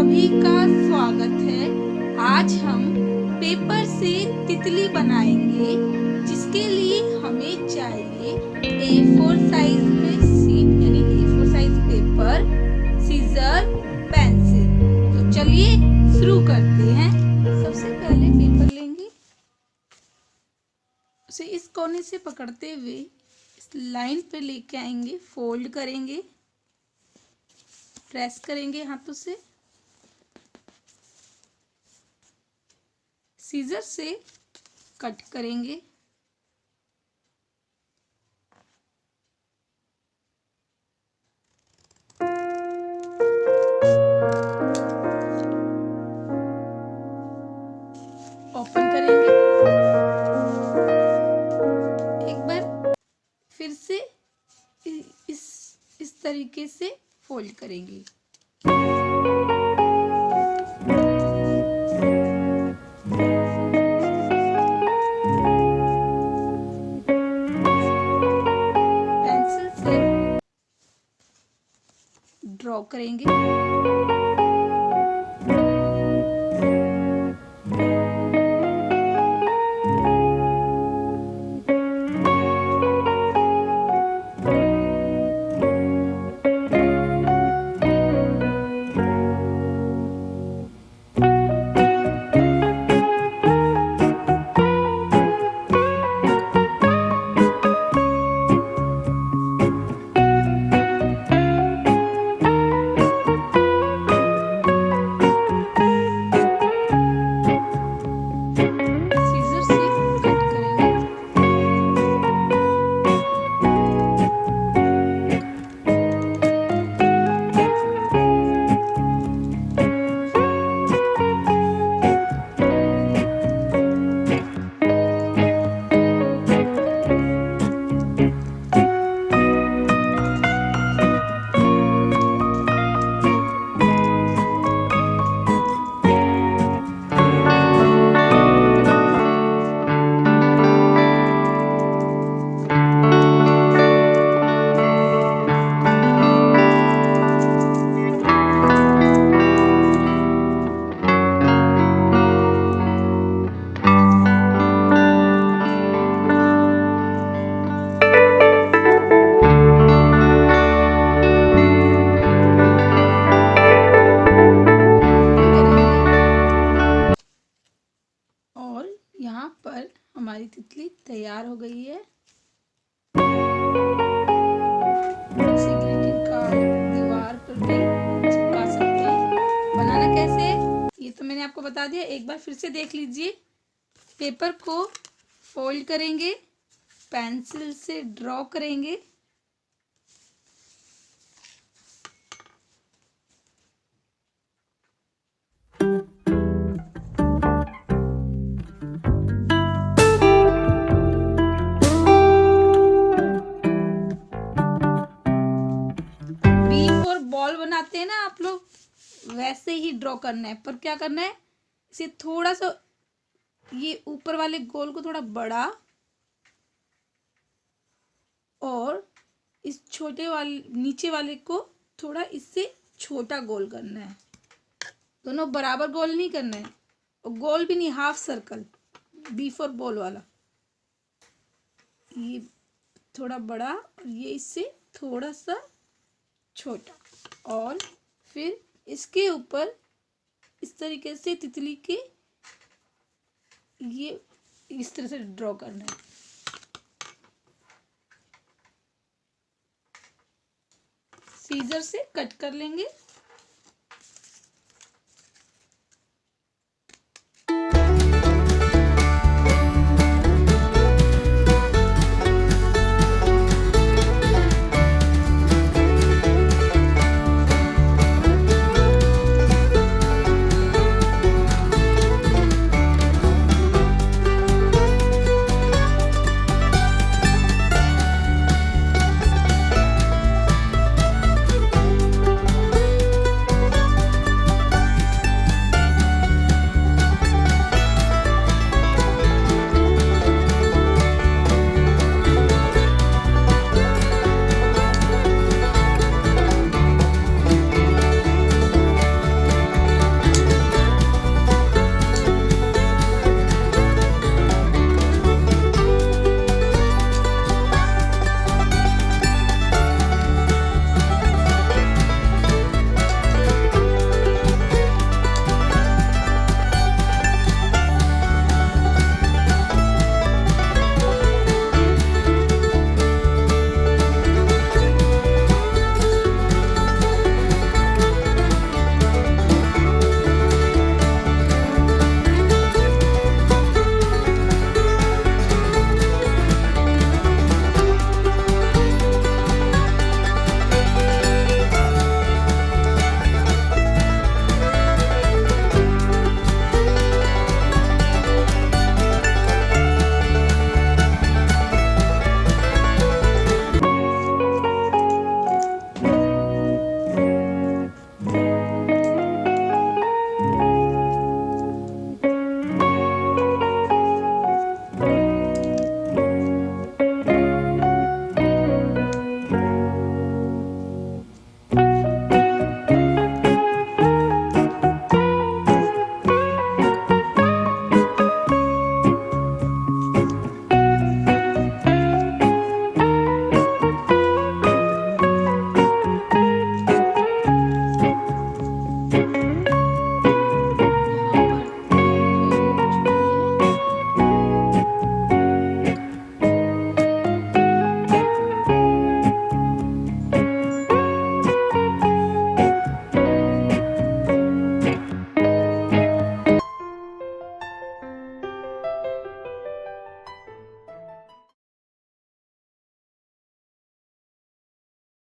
सभी का स्वागत है। आज हम पेपर से तितली बनाएंगे, जिसके लिए हमें चाहिए A4 साइज में शीट यानी A4 size paper, scissor, pencil. तो चलिए शुरू करते हैं। सबसे पहले पेपर लेंगे, उसे इस कोने से पकड़ते हुए इस लाइन पे लेके आएंगे, फोल्ड करेंगे, प्रेस करेंगे हाथों से, सीजर से कट करेंगे। ओपन करेंगे, एक बार फिर से इस तरीके से फोल्ड करेंगे। पेंसिल से ड्रॉ करेंगे। यहाँ पर हमारी तितली तैयार हो गई है। इसे ग्रीटिंग कार्ड दीवार पर भी चिपका सकते हैं। बनाना कैसे ये तो मैंने आपको बता दिया, एक बार फिर से देख लीजिए। पेपर को फोल्ड करेंगे, पेंसिल से ड्रॉ करेंगे, बॉल बनाते हैं ना आप लोग, वैसे ही ड्रॉ करना है। पर क्या करना है, इसे थोड़ा सा ये ऊपर वाले गोल को थोड़ा बड़ा और इस छोटे वाले नीचे वाले को थोड़ा इससे छोटा गोल करना है। दोनों बराबर गोल नहीं करना है, और गोल भी नहीं, हाफ सर्कल B4 बॉल वाला। ये थोड़ा बड़ा और ये इससे थोड़ा सा छोटा, और फिर इसके ऊपर इस तरीके से तितली के ये इस तरह से ड्रॉ करना है। सीजर से कट कर लेंगे।